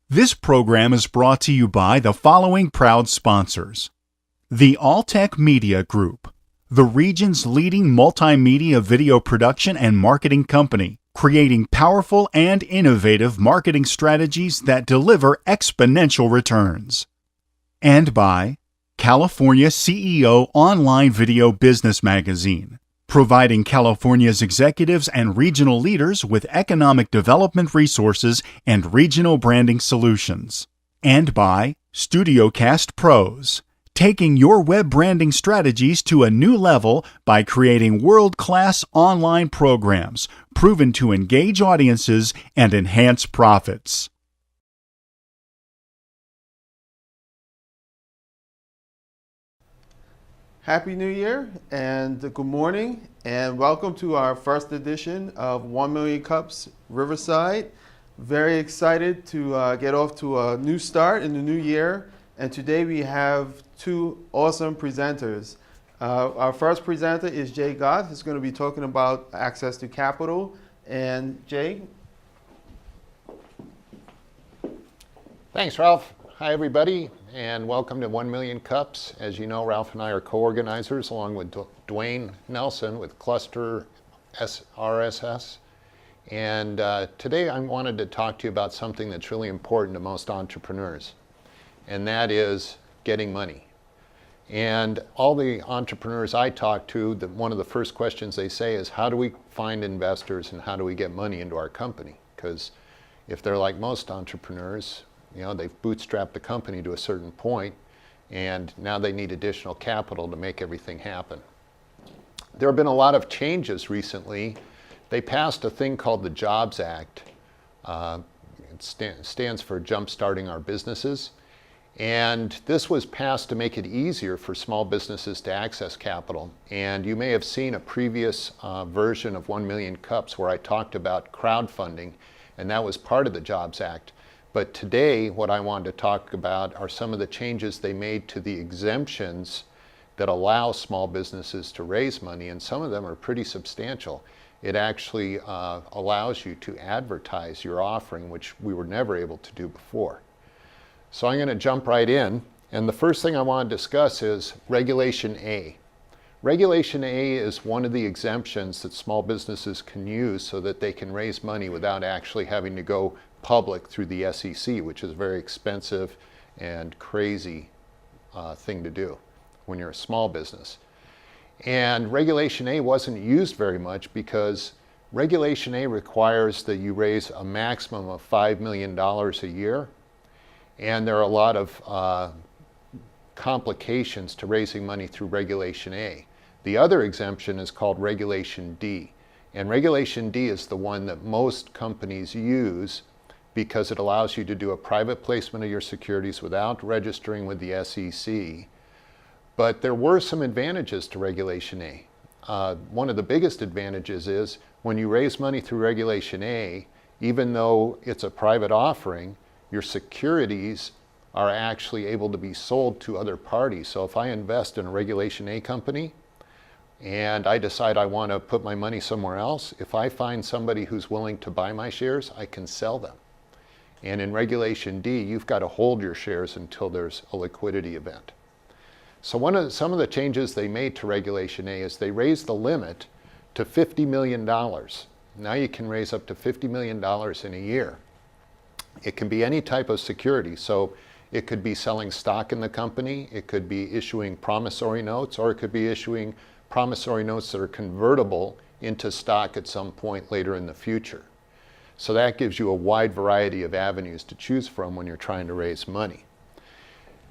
This program is brought to you by the following proud sponsors. The Alltech Media Group, the region's leading multimedia video production and marketing company, creating powerful and innovative marketing strategies that deliver exponential returns. And by California CEO Online Video Business Magazine, providing California's executives and regional leaders with economic development resources and regional branding solutions. And by StudioCast Pros, taking your web branding strategies to a new level by creating world-class online programs proven to engage audiences and enhance profits. Happy New Year and good morning and welcome to our first edition of 1 Million Cups Riverside. Very excited to get off to a new start in the new year, and today we have two awesome presenters. Our first presenter is Jay Goth, who's going to be talking about access to capital. And Jay? Thanks, Ralph. Hi, everybody, and welcome to 1 Million Cups. As you know, Ralph and I are co-organizers along with Dwayne Nelson with Cluster RSS. And today I wanted to talk to you about something that's really important to most entrepreneurs, and that is getting money. And all the entrepreneurs I talk to, one of the first questions they say is, how do we find investors and how do we get money into our company? Because if they're like most entrepreneurs, you know, they've bootstrapped the company to a certain point, and now they need additional capital to make everything happen. There have been a lot of changes recently. They passed a thing called the Jobs Act. It stands for Jumpstarting Our Businesses. And this was passed to make it easier for small businesses to access capital. And you may have seen a previous version of 1 Million Cups where I talked about crowdfunding, and that was part of the Jobs Act. But today, what I wanted to talk about are some of the changes they made to the exemptions that allow small businesses to raise money, and some of them are pretty substantial. It actually allows you to advertise your offering, which we were never able to do before. So I'm going to jump right in, and the first thing I want to discuss is Regulation A. Regulation A is one of the exemptions that small businesses can use so that they can raise money without actually having to go public through the SEC, which is a very expensive and crazy thing to do when you're a small business. And Regulation A wasn't used very much because Regulation A requires that you raise a maximum of $5 million a year, and there are a lot of complications to raising money through Regulation A. The other exemption is called Regulation D, and Regulation D is the one that most companies use because it allows you to do a private placement of your securities without registering with the SEC. But there were some advantages to Regulation A. One of the biggest advantages is when you raise money through Regulation A, even though it's a private offering, your securities are actually able to be sold to other parties. So if I invest in a Regulation A company and I decide I want to put my money somewhere else, if I find somebody who's willing to buy my shares, I can sell them. And in Regulation D, you've got to hold your shares until there's a liquidity event. So some of the changes they made to Regulation A is they raised the limit to $50 million. Now you can raise up to $50 million in a year. It can be any type of security. So it could be selling stock in the company, it could be issuing promissory notes, or it could be issuing promissory notes that are convertible into stock at some point later in the future. So that gives you a wide variety of avenues to choose from when you're trying to raise money.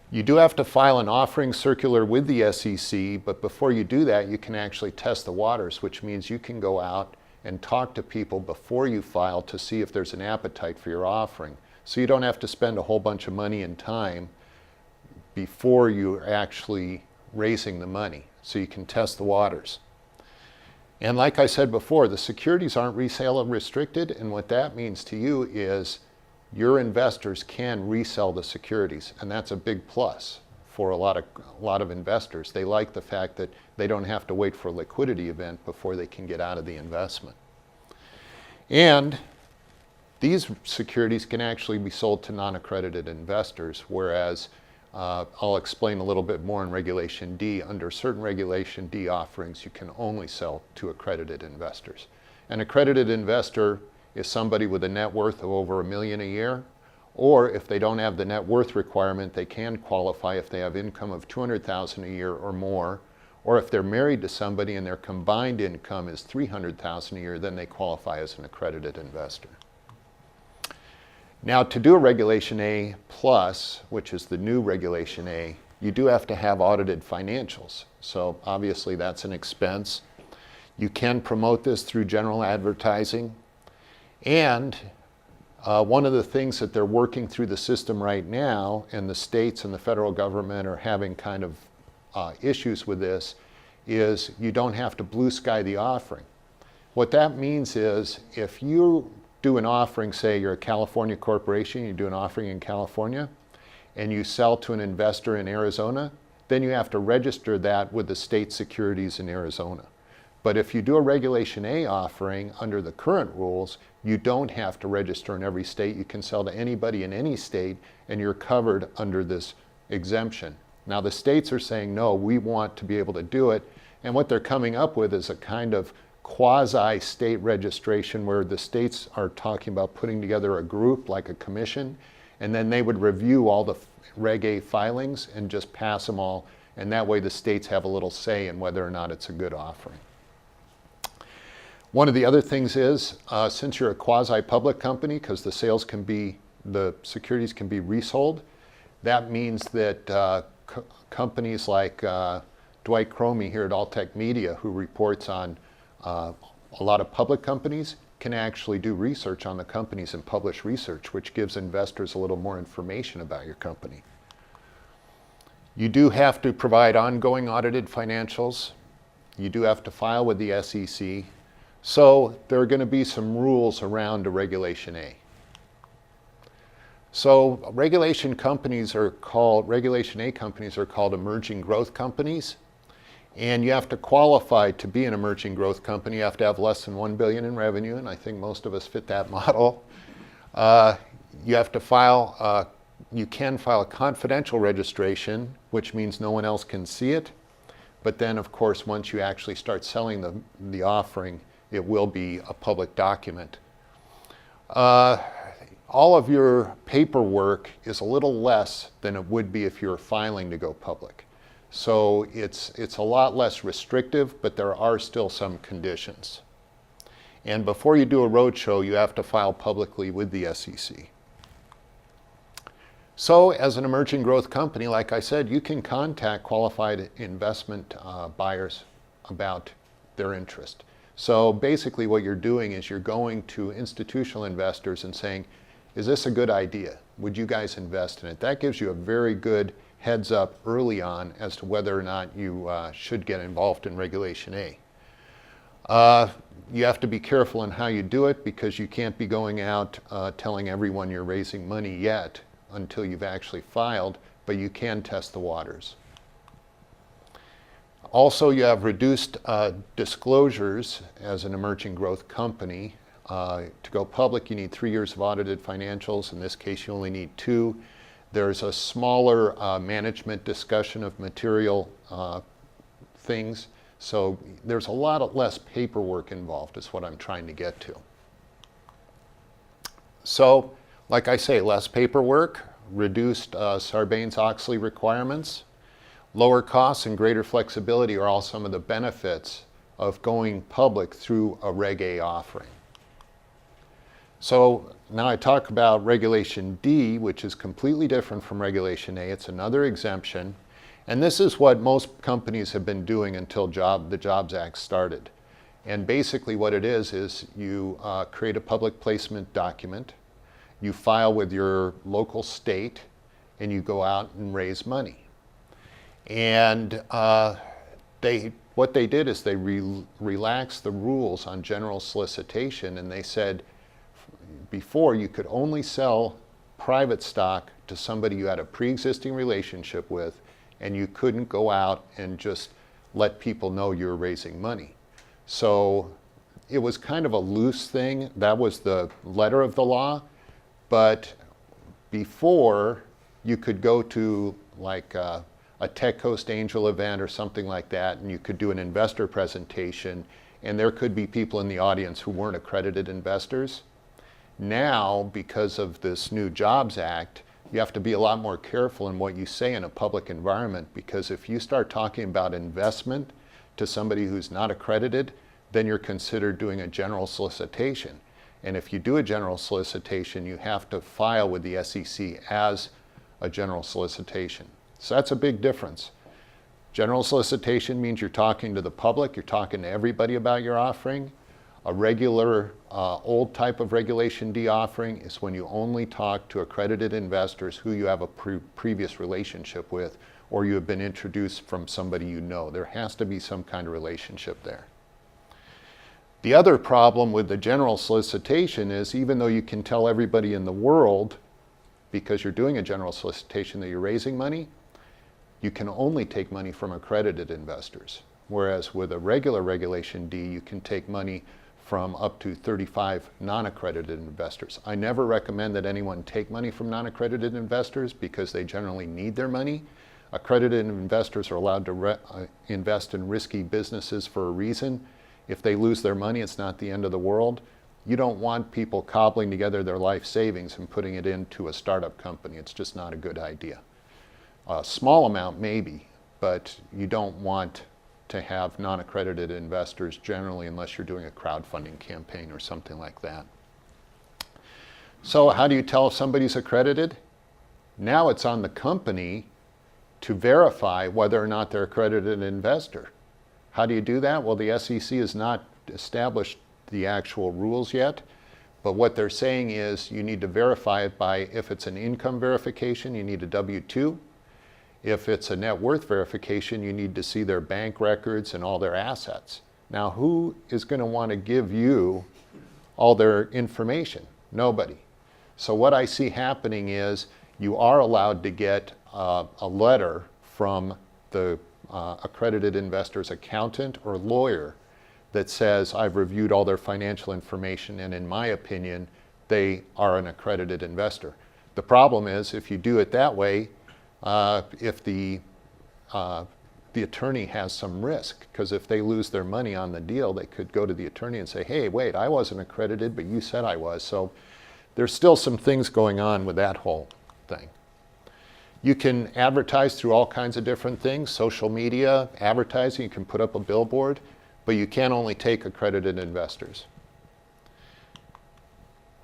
You do have to file an offering circular with the SEC, but before you do that, you can actually test the waters, which means you can go out and talk to people before you file to see if there's an appetite for your offering. So you don't have to spend a whole bunch of money and time before you're actually raising the money. So you can test the waters. And like I said before, the securities aren't resale restricted, and what that means to you is your investors can resell the securities, and that's a big plus for a lot of investors. They like the fact that they don't have to wait for a liquidity event before they can get out of the investment. And These securities can actually be sold to non-accredited investors, whereas I'll explain a little bit more in Regulation D. Under certain Regulation D offerings, you can only sell to accredited investors. An accredited investor is somebody with a net worth of over $1 million a year, or if they don't have the net worth requirement, they can qualify if they have income of $200,000 a year or more, or if they're married to somebody and their combined income is $300,000 a year, then they qualify as an accredited investor. Now, to do a Regulation A plus, which is the new Regulation A, you do have to have audited financials. So obviously that's an expense. You can promote this through general advertising. And one of the things that they're working through the system right now, and the states and the federal government are having kind of issues with this, is you don't have to blue sky the offering. What that means is if you do an offering, say you're a California corporation, you do an offering in California, and you sell to an investor in Arizona, then you have to register that with the state securities in Arizona. But if you do a Regulation A offering under the current rules, you don't have to register in every state. You can sell to anybody in any state, and you're covered under this exemption. Now the states are saying, no, we want to be able to do it, and what they're coming up with is a kind of quasi-state registration where the states are talking about putting together a group like a commission, and then they would review all the Reg A filings and just pass them all, and that way the states have a little say in whether or not it's a good offering. One of the other things is, since you're a quasi-public company, because the securities can be resold, that means that companies like Dwight Cromie here at Alltech Media, who reports on a lot of public companies, can actually do research on the companies and publish research, which gives investors a little more information about your company. You do have to provide ongoing audited financials. You do have to file with the SEC. So there are going to be some rules around a Regulation A. So Regulation A companies are called emerging growth companies. And you have to qualify to be an emerging growth company. You have to have less than $1 billion in revenue, and I think most of us fit that model. You have to file, you can file a confidential registration, which means no one else can see it. But then, of course, once you actually start selling the offering, it will be a public document. All of your paperwork is a little less than it would be if you were filing to go public. So it's a lot less restrictive, but there are still some conditions. And before you do a roadshow, you have to file publicly with the SEC. So as an emerging growth company, like I said, you can contact qualified investment buyers about their interest. So basically what you're doing is you're going to institutional investors and saying, is this a good idea? Would you guys invest in it? That gives you a very good heads up early on as to whether or not you should get involved in Regulation A. You have to be careful in how you do it because you can't be going out telling everyone you're raising money yet until you've actually filed, but you can test the waters. Also, you have reduced disclosures as an emerging growth company. To go public, you need 3 years of audited financials. In this case, you only need 2. There's a smaller management discussion of material things. So there's a lot less paperwork involved is what I'm trying to get to. So, like I say, less paperwork, reduced Sarbanes-Oxley requirements, lower costs and greater flexibility are all some of the benefits of going public through a Reg A offering. So now I talk about Regulation D, which is completely different from Regulation A. It's another exemption. And this is what most companies have been doing until the Jobs Act started. And basically what it is you create a public placement document, you file with your local state, and you go out and raise money. And what they did is they relaxed the rules on general solicitation, and they said, before you could only sell private stock to somebody you had a pre-existing relationship with, and you couldn't go out and just let people know you're raising money. So it was kind of a loose thing. That was the letter of the law. But before, you could go to like a Tech Coast Angel event or something like that, and you could do an investor presentation, and there could be people in the audience who weren't accredited investors. Now, because of this new Jobs Act, you have to be a lot more careful in what you say in a public environment, because if you start talking about investment to somebody who's not accredited, then you're considered doing a general solicitation. And if you do a general solicitation, you have to file with the SEC as a general solicitation. So that's a big difference. General solicitation means you're talking to the public, you're talking to everybody about your offering. A regular, old type of Regulation D offering is when you only talk to accredited investors who you have a previous relationship with, or you have been introduced from somebody you know. There has to be some kind of relationship there. The other problem with the general solicitation is, even though you can tell everybody in the world, because you're doing a general solicitation, that you're raising money, you can only take money from accredited investors. Whereas with a regular Regulation D, you can take money from up to 35 non-accredited investors. I never recommend that anyone take money from non-accredited investors because they generally need their money. Accredited investors are allowed to invest in risky businesses for a reason. If they lose their money, it's not the end of the world. You don't want people cobbling together their life savings and putting it into a startup company. It's just not a good idea. A small amount maybe, but you don't want to have non-accredited investors generally, unless you're doing a crowdfunding campaign or something like that. So how do you tell if somebody's accredited? Now it's on the company to verify whether or not they're accredited investor. How do you do that? Well, the SEC has not established the actual rules yet, but what they're saying is you need to verify it by, if it's an income verification, you need a W-2. If it's a net worth verification, you need to see their bank records and all their assets. Now, who is going to want to give you all their information? Nobody. So what I see happening is you are allowed to get a letter from the accredited investor's accountant or lawyer that says, I've reviewed all their financial information, and in my opinion, they are an accredited investor. The problem is, if you do it that way, if the attorney has some risk, because if they lose their money on the deal, they could go to the attorney and say, hey, wait, I wasn't accredited, but you said I was. So there's still some things going on with that whole thing. You can advertise through all kinds of different things, social media, advertising, you can put up a billboard, but you can only take accredited investors.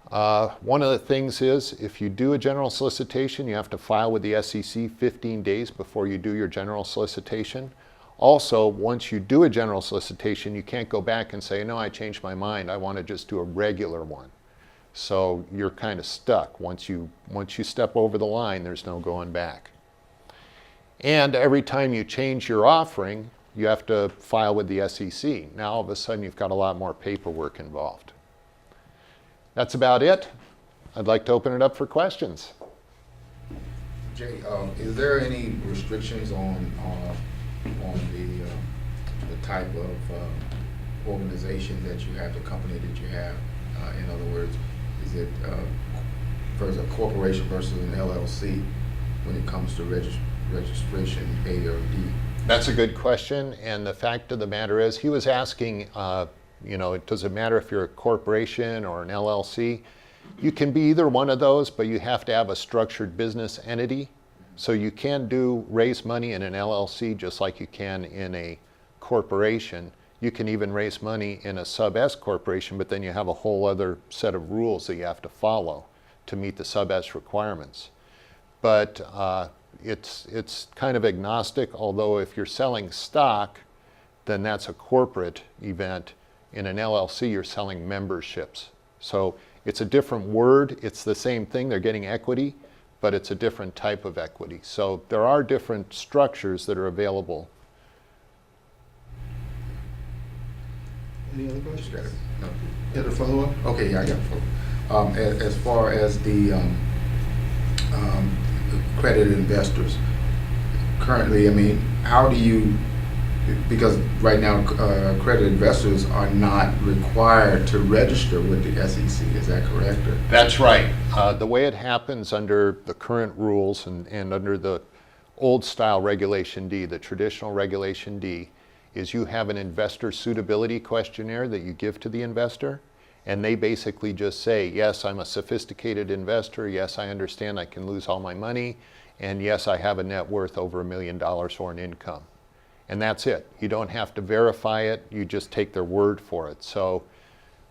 One of the things is, if you do a general solicitation, you have to file with the SEC 15 days before you do your general solicitation. Also, once you do a general solicitation, you can't go back and say, no, I changed my mind, I want to just do a regular one. So you're kind of stuck. Once you step over the line, there's no going back. And every time you change your offering, you have to file with the SEC. Now all of a sudden you've got a lot more paperwork involved. That's about it. I'd like to open it up for questions. Jay, is there any restrictions on the type of organization that you have, the company that you have? In other words, is it versus a corporation versus an LLC when it comes to registration A or D? That's a good question, and the fact of the matter is, he was asking, does it matter if you're a corporation or an LLC? You can be either one of those, but you have to have a structured business entity. So you can raise money in an LLC just like you can in a corporation. You can even raise money in a sub-S corporation, but then you have a whole other set of rules that you have to follow to meet the sub-S requirements. But it's kind of agnostic, although if you're selling stock, then that's a corporate event. In an LLC, you're selling memberships. So it's a different word. It's the same thing. They're getting equity, but it's a different type of equity. So there are different structures that are available. Any other questions? Got it. No. You had a follow-up? Okay, yeah, I got a follow-up. As far as the accredited investors, currently, I mean, how do you because right now accredited investors are not required to register with the SEC. Is that correct? Or? That's right. The way it happens under the current rules and under the old style Regulation D, the traditional Regulation D, is you have an investor suitability questionnaire that you give to the investor, and they basically just say, yes, I'm a sophisticated investor, yes, I understand I can lose all my money, and yes, I have a net worth over $1 million or an income. And that's it. You don't have to verify it, you just take their word for it. So,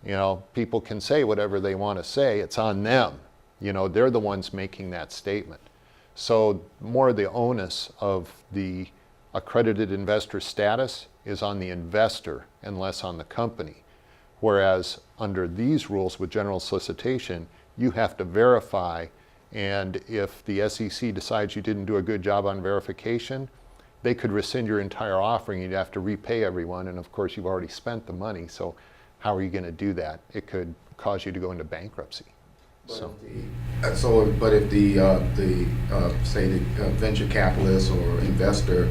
you know, people can say whatever they want to say, it's on them. You know, they're the ones making that statement. So more of the onus of the accredited investor status is on the investor and less on the company. Whereas under these rules with general solicitation, you have to verify, and if the SEC decides you didn't do a good job on verification, they could rescind your entire offering. You'd have to repay everyone, and of course you've already spent the money, so how are you going to do that? It could cause you to go into bankruptcy. But if the say the venture capitalist or investor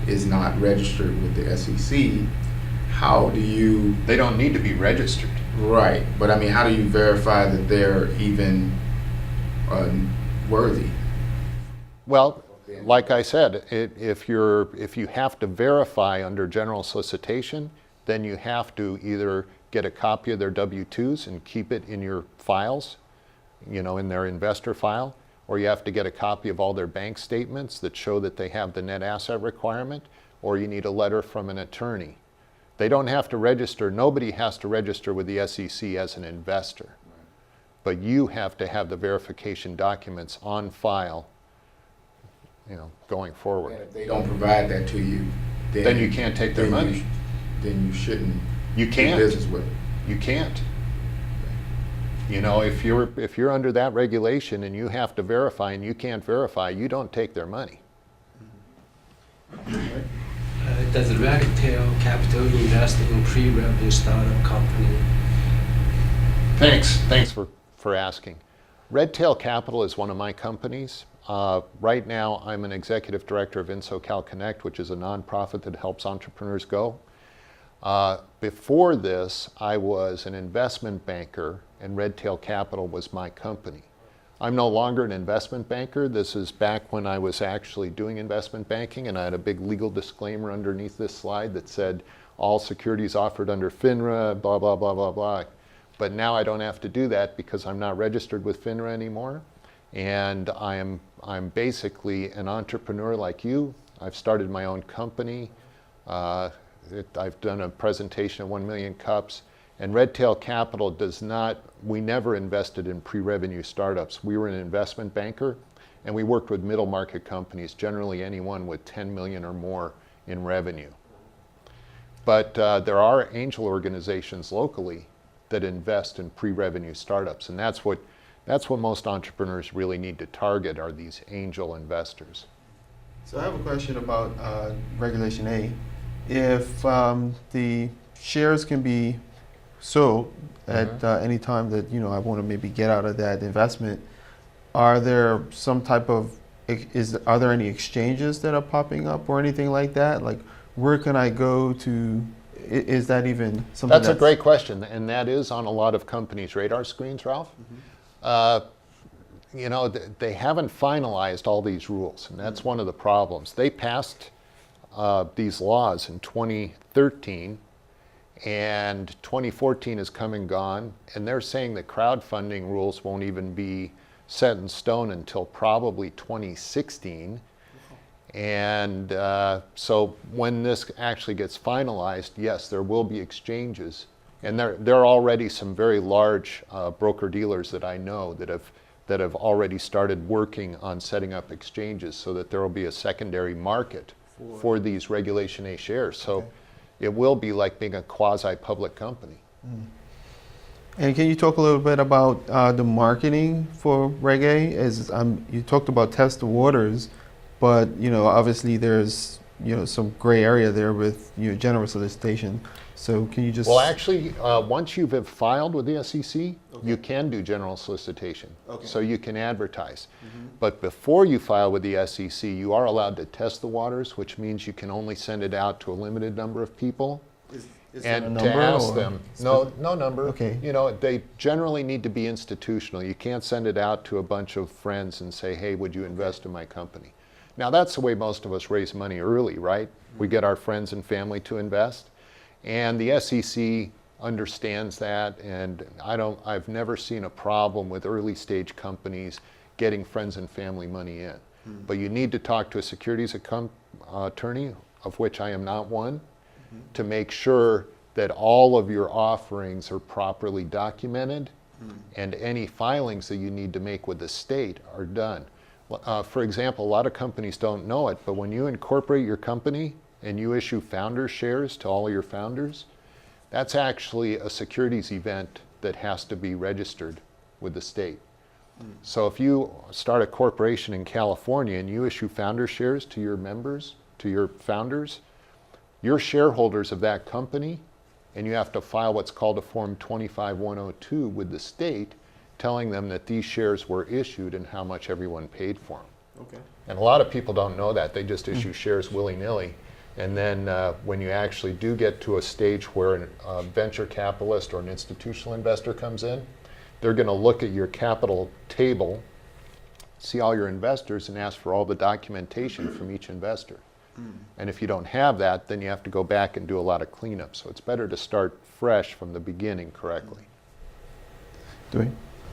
is not registered with the SEC, how do you? They don't need to be registered. Right, but I mean, how do you verify that they're even worthy? Well, like I said, if you have to verify under general solicitation, then you have to either get a copy of their W-2s and keep it in your files, you know, in their investor file, or you have to get a copy of all their bank statements that show that they have the net asset requirement, or you need a letter from an attorney. They don't have to register, nobody has to register with the SEC as an investor, but you have to have the verification documents on file, you know, going forward. And if they don't provide that to you, then you can't take their money. Then you shouldn't You can't. do business with them. You can't. You know, if you're under that regulation and you have to verify and you can't verify, you don't take their money. Does Redtail Capital invest in pre-revenue startup company? Thanks for asking. Redtail Capital is one of my companies. Right now, I'm an executive director of InSoCalCONNECT, which is a nonprofit that helps entrepreneurs go. Before this, I was an investment banker, and Redtail Capital was my company. I'm no longer an investment banker. This is back when I was actually doing investment banking, and I had a big legal disclaimer underneath this slide that said, all securities offered under FINRA, blah, blah, blah, blah, blah. But now I don't have to do that because I'm not registered with FINRA anymore. And I'm basically an entrepreneur like you. I've started my own company. I've done a presentation of 1 million cups. And Redtail Capital we never invested in pre-revenue startups. We were an investment banker, and we worked with middle market companies, generally anyone with 10 million or more in revenue. But there are angel organizations locally that invest in pre-revenue startups, and that's what most entrepreneurs really need to target, are these angel investors. So I have a question about Regulation A. If the shares can be sold at any time that I want to maybe get out of that investment, are there some type of are there any exchanges that are popping up or anything like that? Like, where can I go to? Is that even something? That's a great question, and that is on a lot of companies' radar screens, Ralph. They haven't finalized all these rules, and that's one of the problems. They passed these laws in 2013, and 2014 has come and gone, and they're saying that crowdfunding rules won't even be set in stone until probably 2016. And so when this actually gets finalized, yes, there will be exchanges. And there are already some very large broker-dealers that I know that have already started working on setting up exchanges so that there will be a secondary market for these Regulation A shares. So it will be like being a quasi-public company. And can you talk a little bit about the marketing for Reg A? You talked about test the waters, but obviously there's some gray area there with general solicitation. So can you just... Well, actually, once you have filed with the SEC, you can do general solicitation. Okay. So you can advertise. But before you file with the SEC, you are allowed to test the waters, which means you can only send it out to a limited number of people. Is there a And to number ask or- them, no number. Okay. You know, they generally need to be institutional. You can't send it out to a bunch of friends and say, hey, would you invest in my company? Now, that's the way most of us raise money early, right? We get our friends and family to invest. And the SEC understands that, and I've never seen a problem with early stage companies getting friends and family money in. But you need to talk to a securities attorney, of which I am not one, to make sure that all of your offerings are properly documented and any filings that you need to make with the state are done. For example, a lot of companies don't know it, but when you incorporate your company and you issue founder shares to all of your founders, that's actually a securities event that has to be registered with the state. So if you start a corporation in California and you issue founder shares to your members, to your founders, you're shareholders of that company, and you have to file what's called a Form 25102 with the state, telling them that these shares were issued and how much everyone paid for them. Okay. And a lot of people don't know that. They just issue shares willy-nilly. And then when you actually do get to a stage where a venture capitalist or an institutional investor comes in, they're going to look at your capital table, see all your investors, and ask for all the documentation from each investor. And if you don't have that, then you have to go back and do a lot of cleanup. So it's better to start fresh from the beginning correctly. Dwayne?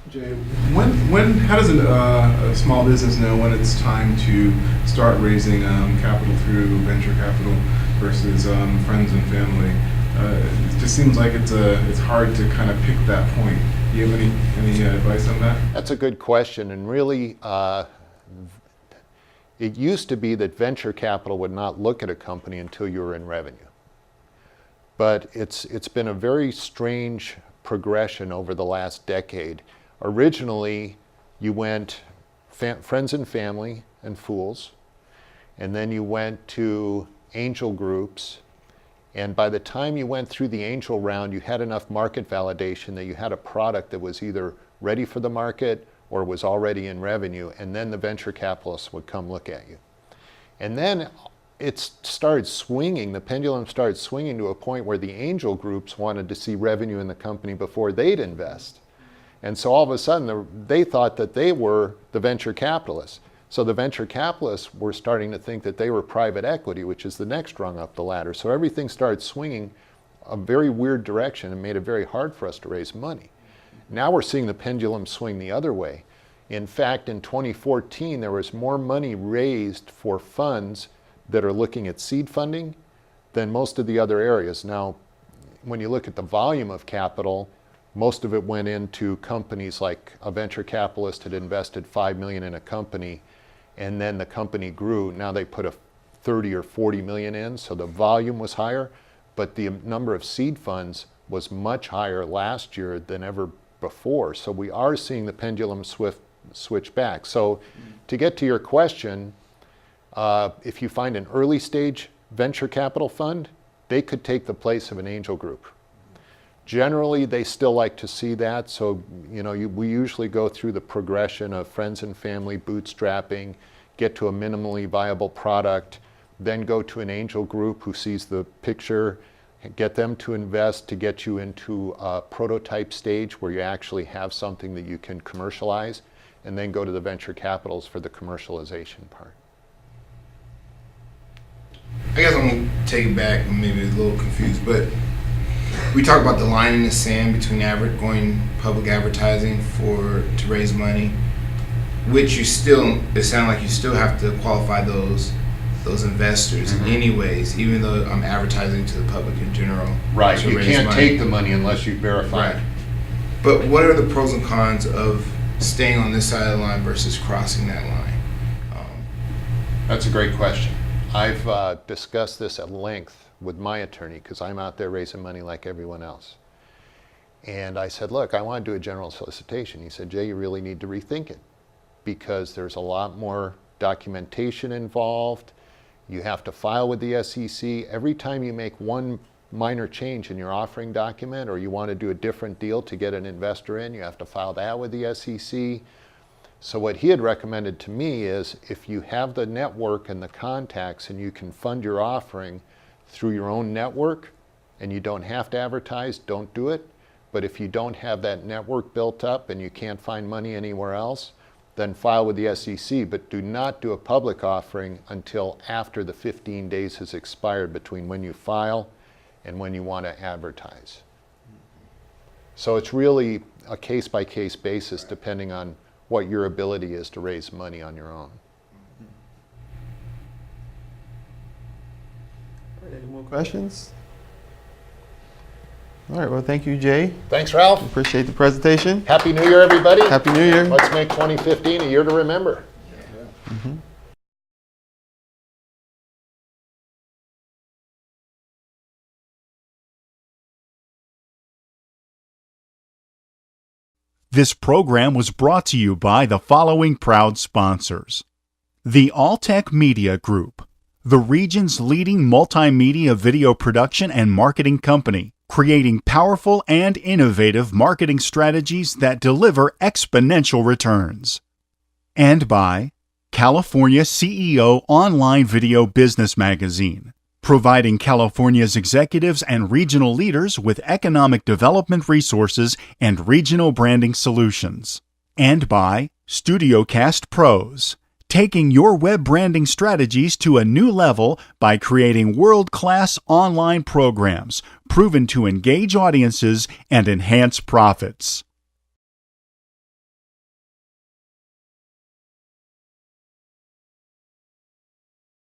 Jay, how does a small business know when it's time to start raising capital through venture capital versus friends and family? It just seems like it's hard to kind of pick that point. Do you have any advice on that? That's a good question, and really, it used to be that venture capital would not look at a company until you were in revenue. But it's been a very strange progression over the last decade. Originally, you went friends and family and fools, and then you went to angel groups, and by the time you went through the angel round, you had enough market validation that you had a product that was either ready for the market or was already in revenue, and then the venture capitalists would come look at you. And then it started swinging, the pendulum started swinging to a point where the angel groups wanted to see revenue in the company before they'd invest. And so all of a sudden, they thought that they were the venture capitalists. So the venture capitalists were starting to think that they were private equity, which is the next rung up the ladder. So everything started swinging a very weird direction and made it very hard for us to raise money. Now we're seeing the pendulum swing the other way. In fact, in 2014, there was more money raised for funds that are looking at seed funding than most of the other areas. Now, when you look at the volume of capital, most of it went into companies like a venture capitalist had invested $5 million in a company, and then the company grew. Now they put a 30 or 40 million in, so the volume was higher, but the number of seed funds was much higher last year than ever before. So we are seeing the pendulum switch back. So to get to your question, if you find an early stage venture capital fund, they could take the place of an angel group. Generally, they still like to see that, so we usually go through the progression of friends and family bootstrapping, get to a minimally viable product, then go to an angel group who sees the picture, get them to invest to get you into a prototype stage where you actually have something that you can commercialize, and then go to the venture capitals for the commercialization part. I guess I'm gonna take it back. I'm maybe a little confused, but we talk about the line in the sand between going public advertising to raise money, which it sounds like you still have to qualify those investors anyways, even though I'm advertising to the public in general. Right, to you raise can't money. take the money unless you verify it. Right. But what are the pros and cons of staying on this side of the line versus crossing that line? That's a great question. I've discussed this at length with my attorney because I'm out there raising money like everyone else. And I said, look, I want to do a general solicitation. He said, Jay, you really need to rethink it because there's a lot more documentation involved. You have to file with the SEC. Every time you make one minor change in your offering document, or you want to do a different deal to get an investor in, you have to file that with the SEC. So what he had recommended to me is if you have the network and the contacts and you can fund your offering through your own network and you don't have to advertise, don't do it. But if you don't have that network built up and you can't find money anywhere else, then file with the SEC, but do not do a public offering until after the 15 days has expired between when you file and when you want to advertise. So it's really a case-by-case basis depending on what your ability is to raise money on your own. All right, any more questions? All right, well, thank you, Jay. Thanks, Ralph. Appreciate the presentation. Happy New Year, everybody. Happy New Year. Let's make 2015 a year to remember. This program was brought to you by the following proud sponsors: the Alltech Media Group, the region's leading multimedia video production and marketing company, creating powerful and innovative marketing strategies that deliver exponential returns. And by California CEO Online Video Business Magazine, providing California's executives and regional leaders with economic development resources and regional branding solutions. And by StudioCast Pros, taking your web branding strategies to a new level by creating world-class online programs proven to engage audiences and enhance profits.